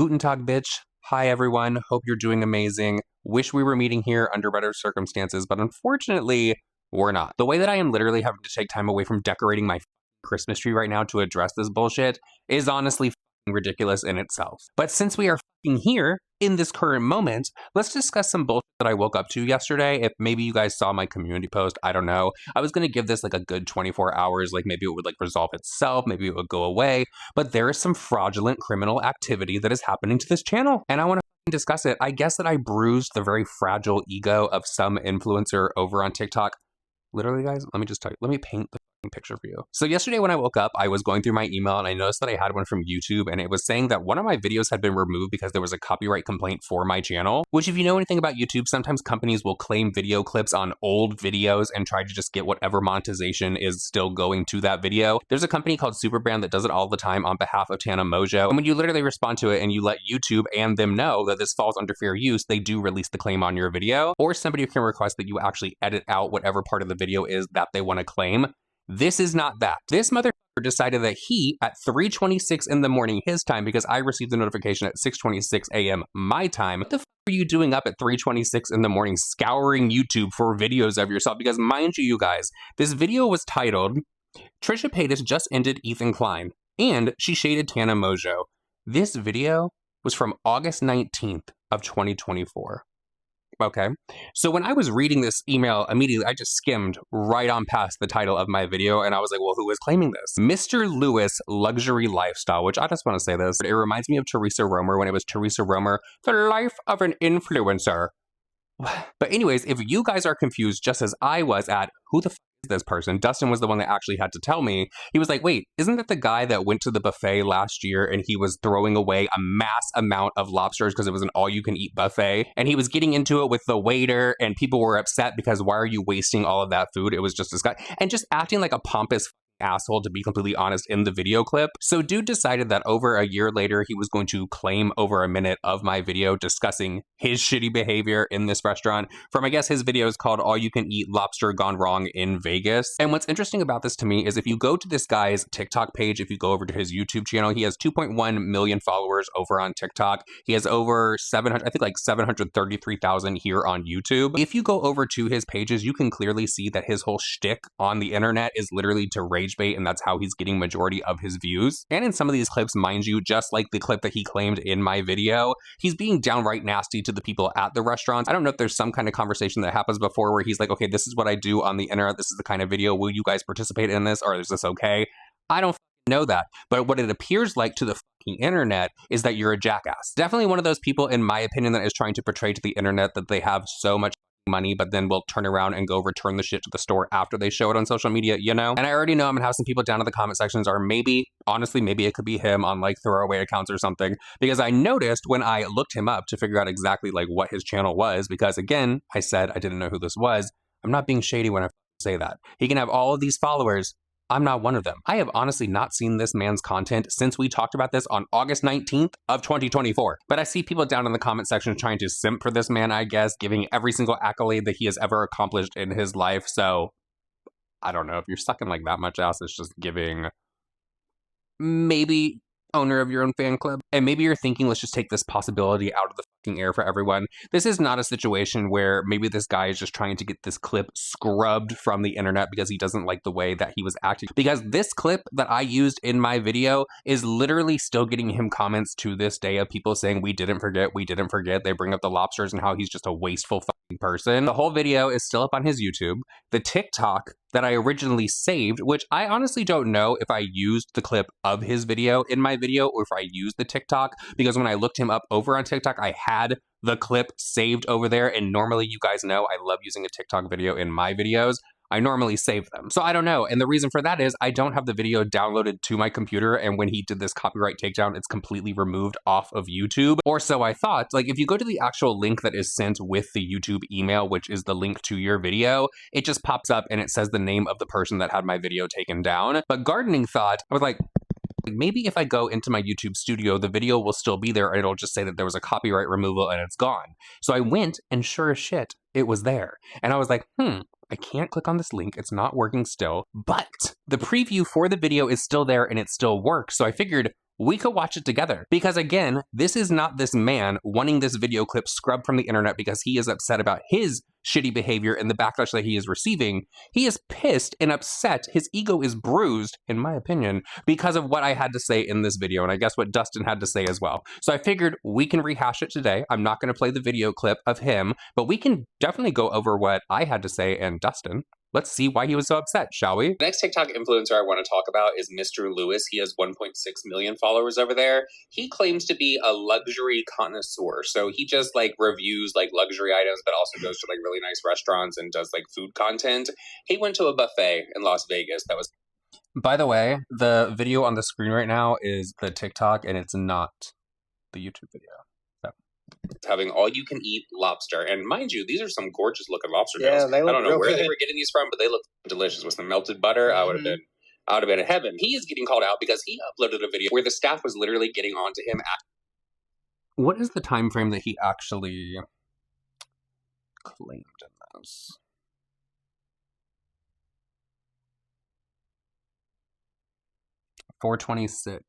Guten Tag, bitch. Hi, everyone. Hope you're doing amazing. Wish we were meeting here under better circumstances, but unfortunately, we're not. The way that I am literally having to take time away from decorating my Christmas tree right now to address this bullshit is honestly ridiculous in itself. But since we are here in this current moment, let's discuss some bullshit that I woke up to yesterday. If maybe you guys saw my community post, I don't know. I was going to give this like a good 24 hours, like maybe it would like resolve itself, maybe it would go away, but there is some fraudulent criminal activity that is happening to this channel, and I want to discuss it. I guess that I bruised the very fragile ego of some influencer over on TikTok. Literally, guys, let me just tell you, let me paint the picture for you. So yesterday when I woke up, I was going through my email and I noticed that I had one from YouTube, and it was saying that one of my videos had been removed because there was a copyright complaint for my channel, which if you know anything about YouTube, sometimes companies will claim video clips on old videos and try to just get whatever monetization is still going to that video. There's a company called Superbrand that does it all the time on behalf of Tana Mojo. And when you literally respond to it and you let YouTube and them know that this falls under fair use, they do release the claim on your video, or somebody can request that you actually edit out whatever part of the video is that they want to claim. This is not that. This motherfucker decided that he, at 3:26 in the morning his time, because I received the notification at 6:26 a.m. my time, what the fuck are you doing up at 3:26 in the morning scouring YouTube for videos of yourself? Because mind you guys, this video was titled, Trisha Paytas just ended Ethan Klein, and she shaded Tana Mojo. This video was from August 19th of 2024. Okay, so when I was reading this email, immediately I just skimmed right on past the title of my video, and I was like, well, who is claiming this? Mr. Lewis Luxury Lifestyle, which I just want to say this, it reminds me of Teresa Romer when it was Teresa Romer, The Life of an Influencer. But anyways, if you guys are confused just as I was at who the f is this person, Dustin was the one that actually had to tell me. He was like, wait, isn't that the guy that went to the buffet last year and he was throwing away a mass amount of lobsters because it was an all-you-can-eat buffet, and he was getting into it with the waiter and people were upset because why are you wasting all of that food? It was just disgusting, and just acting like a pompous asshole, to be completely honest, in the video clip. So dude decided that over a year later, he was going to claim over a minute of my video discussing his shitty behavior in this restaurant from, I guess, his video is called All You Can Eat Lobster Gone Wrong in Vegas. And what's interesting about this to me is if you go to this guy's TikTok page, if you go over to his YouTube channel, he has 2.1 million followers over on TikTok. He has over 700, I think like 733,000 here on YouTube. If you go over to his pages, you can clearly see that his whole shtick on the internet is literally to rage bait, and that's how he's getting majority of his views. And in some of these clips, mind you, just like the clip that he claimed in my video, he's being downright nasty to the people at the restaurants. I don't know if there's some kind of conversation that happens before where he's like, okay, this is what I do on the internet, this is the kind of video, will you guys participate in this, or is this okay? I don't know that, but what it appears like to the fucking internet is that you're a jackass. Definitely one of those people, in my opinion, that is trying to portray to the internet that they have so much money, but then will turn around and go return the shit to the store after they show it on social media, you know? And I already know I'm gonna have some people down in the comment sections, or maybe, honestly, maybe it could be him on like throwaway accounts or something, because I noticed when I looked him up to figure out exactly like what his channel was, because again, I said I didn't know who this was. I'm not being shady when I say that. He can have all of these followers. I'm not one of them. I have honestly not seen this man's content since we talked about this on August 19th of 2024. But I see people down in the comment section trying to simp for this man, I guess, giving every single accolade that he has ever accomplished in his life. So I don't know, if you're sucking like that much ass, it's just giving maybe owner of your own fan club. And maybe you're thinking, let's just take this possibility out of the fucking air for everyone. This is not a situation where maybe this guy is just trying to get this clip scrubbed from the internet because he doesn't like the way that he was acting. Because this clip that I used in my video is literally still getting him comments to this day of people saying, we didn't forget, we didn't forget. They bring up the lobsters and how he's just a wasteful fucking person. The whole video is still up on his YouTube. The TikTok that I originally saved, which I honestly don't know if I used the clip of his video in my video or if I used the TikTok, because when I looked him up over on TikTok, I had the clip saved over there, and normally you guys know I love using a TikTok video in my videos. I normally save them. So I don't know. And the reason for that is I don't have the video downloaded to my computer. And when he did this copyright takedown, it's completely removed off of YouTube. Or so I thought. Like if you go to the actual link that is sent with the YouTube email, which is the link to your video, it just pops up and it says the name of the person that had my video taken down. But gardening thought, I was like, maybe if I go into my YouTube studio, the video will still be there and it'll just say that there was a copyright removal and it's gone. So I went and sure as shit, it was there. And I was like, I can't click on this link. It's not working still, but the preview for the video is still there and it still works. So I figured, we could watch it together. Because again, this is not this man wanting this video clip scrubbed from the internet because he is upset about his shitty behavior and the backlash that he is receiving. He is pissed and upset. His ego is bruised, in my opinion, because of what I had to say in this video, and I guess what Dustin had to say as well. So I figured we can rehash it today. I'm not going to play the video clip of him, but we can definitely go over what I had to say and Dustin. Let's see why he was so upset, shall we? The next TikTok influencer I want to talk about is Mr. Lewis. He has 1.6 million followers over there. He claims to be a luxury connoisseur. So he just like reviews like luxury items, but also goes to like really nice restaurants and does like food content. He went to a buffet in Las Vegas that was... By the way, the video on the screen right now is the TikTok and it's not the YouTube video. Having all-you-can-eat lobster. And mind you, these are some gorgeous-looking lobster tails. They look I don't know where good. they were getting these from, but they look delicious. With some melted butter, I would have been in heaven. He is getting called out because he uploaded a video where the staff was literally getting onto him. What is the time frame that he actually claimed in this? .426.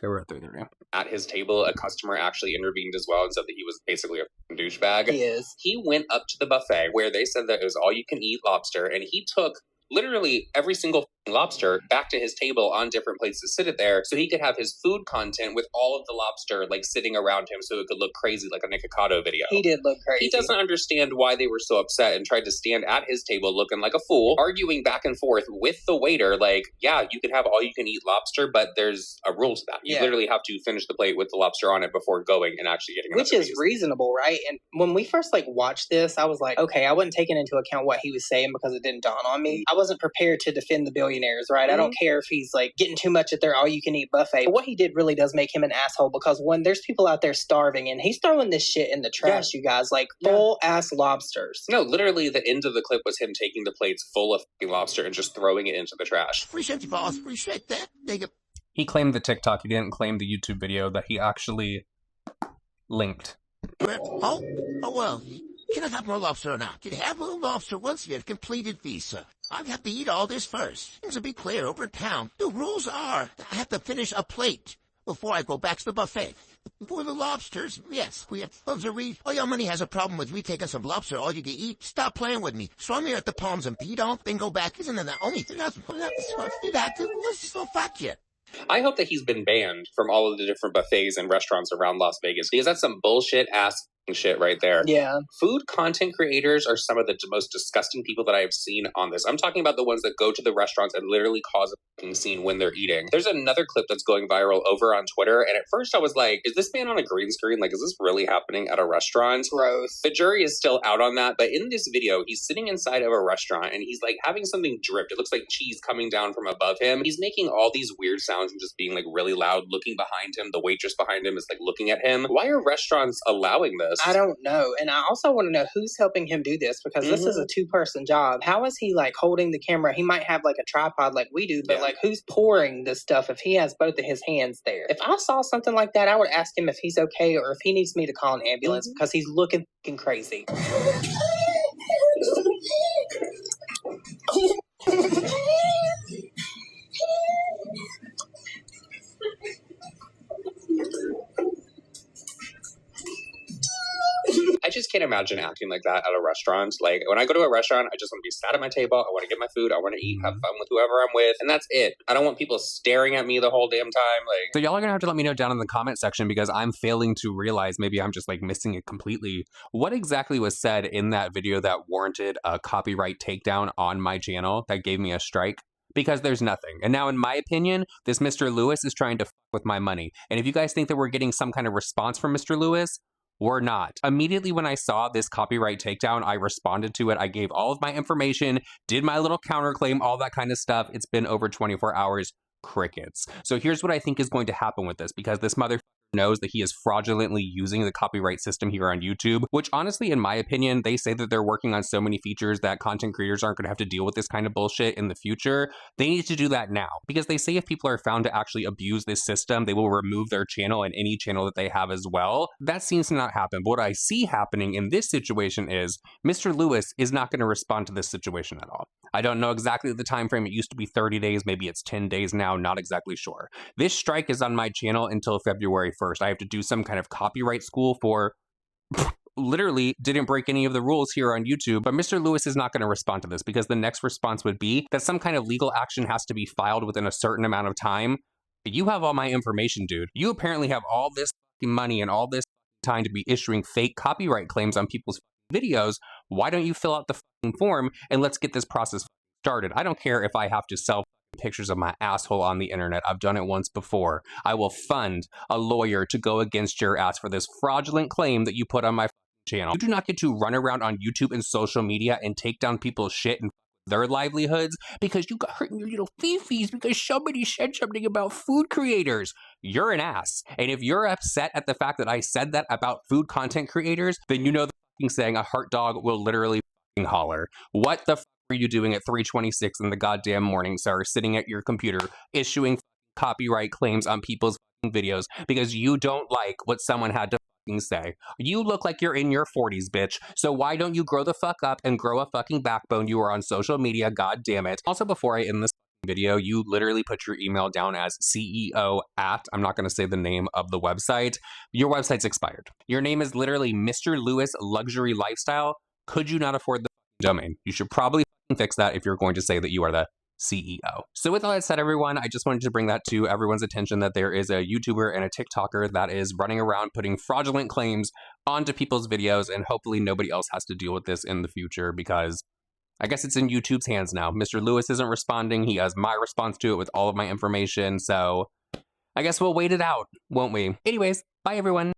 They were at 3:30. At his table, a customer actually intervened as well and said that he was basically a douchebag. He is. He went up to the buffet where they said that it was all-you-can-eat lobster, and he took literally every single lobster back to his table on different plates to sit it there so he could have his food content with all of the lobster like sitting around him so it could look crazy like a Nikocado video. He did look crazy. He doesn't understand why they were so upset and tried to stand at his table looking like a fool, arguing back and forth with the waiter like, yeah, you can have all you can eat lobster, but there's a rule to that. You literally have to finish the plate with the lobster on it before going and actually getting Which is reasonable, right? And when we first like watched this, I was like, okay, I wasn't taking into account what he was saying because it didn't dawn on me. I wasn't prepared to defend the billionaires, right? I don't care if he's like getting too much at their all-you-can-eat buffet. But what he did really does make him an asshole because when there's people out there starving and he's throwing this shit in the trash, you guys, like full-ass lobsters. No, literally the end of the clip was him taking the plates full of lobster and just throwing it into the trash. Appreciate you, boss. Appreciate that. He claimed the TikTok. He didn't claim the YouTube video that he actually linked. Oh, well. Can I have more lobster now? Can I have more lobster once you have completed visa? I have to eat all this first. To be clear, over in town, the rules are I have to finish a plate before I go back to the buffet. For the lobsters, yes, we have loves to read. Oh, your money has a problem with me taking some lobster all you can eat. Stop playing with me. Show me at the palms and feed off, then go back. Isn't that the only thing that's so fuck you. I hope that he's been banned from all of the different buffets and restaurants around Las Vegas because that's some bullshit ass shit right there. Yeah. Food content creators are some of the most disgusting people that I have seen on this. I'm talking about the ones that go to the restaurants and literally cause a fucking scene when they're eating. There's another clip that's going viral over on Twitter, and at first I was like, is this man on a green screen? Like, is this really happening at a restaurant? Gross. The jury is still out on that, but in this video, he's sitting inside of a restaurant and he's like having something dripped. It looks like cheese coming down from above him. He's making all these weird sounds and just being like really loud, looking behind him. The waitress behind him is like looking at him. Why are restaurants allowing this? I don't know. And I also want to know who's helping him do this because this is a two-person job. How is he like holding the camera? He might have like a tripod like we do, but like who's pouring this stuff if he has both of his hands there? If I saw something like that, I would ask him if he's okay or if he needs me to call an ambulance because he's looking fucking crazy. I just can't imagine acting like that at a restaurant. Like, when I go to a restaurant, I just want to be sat at my table. I want to get my food. I want to eat, have fun with whoever I'm with. And that's it. I don't want people staring at me the whole damn time. Like, so y'all are going to have to let me know down in the comment section because I'm failing to realize, maybe I'm just like missing it completely, what exactly was said in that video that warranted a copyright takedown on my channel that gave me a strike. Because there's nothing. And now, in my opinion, this Mr. Lewis is trying to f with my money. And if you guys think that we're getting some kind of response from Mr. Lewis, we're not. Immediately when I saw this copyright takedown, I responded to it. I gave all of my information, did my little counterclaim, all that kind of stuff. It's been over 24 hours. Crickets. So here's what I think is going to happen with this, because this motherfucker knows that he is fraudulently using the copyright system here on YouTube, which honestly, in my opinion, they say that they're working on so many features that content creators aren't going to have to deal with this kind of bullshit in the future. They need to do that now, because they say if people are found to actually abuse this system, they will remove their channel and any channel that they have as well. That seems to not happen. But what I see happening in this situation is Mr. Lewis is not going to respond to this situation at all. I don't know exactly the time frame. It used to be 30 days. Maybe it's 10 days now. Not exactly sure. This strike is on my channel until February 1st. I have to do some kind of copyright school for literally didn't break any of the rules here on YouTube, but Mr. Lewis is not going to respond to this because the next response would be that some kind of legal action has to be filed within a certain amount of time. You have all my information, dude. You apparently have all this money and all this time to be issuing fake copyright claims on people's videos. Why don't you fill out the form and let's get this process started? I don't care if I have to sell pictures of my asshole on the internet. I've done it once before. I will fund a lawyer to go against your ass for this fraudulent claim that you put on my channel. You do not get to run around on YouTube and social media and take down people's shit and their livelihoods because you got hurt in your little fifis because somebody said something about food creators. You're an ass. And if you're upset at the fact that I said that about food content creators, then you know the saying a heart dog will literally holler. What the are you doing at 3:26 in the goddamn morning, sir, sitting at your computer issuing copyright claims on people's videos because you don't like what someone had to say? You look like you're in your 40s, bitch. So why don't you grow the fuck up and grow a fucking backbone? You are on social media, god damn it. Also, before I end this video, you literally put your email down as CEO at, I'm not going to say the name of the website. Your website's expired. Your name is literally Mr. Lewis Luxury Lifestyle. Could you not afford the domain? You should probably fix that if you're going to say that you are the CEO. So with all that said, everyone, I just wanted to bring that to everyone's attention that there is a YouTuber and a TikToker that is running around putting fraudulent claims onto people's videos, and hopefully nobody else has to deal with this in the future because I guess it's in YouTube's hands now. Mr. Lewis isn't responding. He has my response to it with all of my information, so I guess we'll wait it out, won't we? Anyways, bye everyone.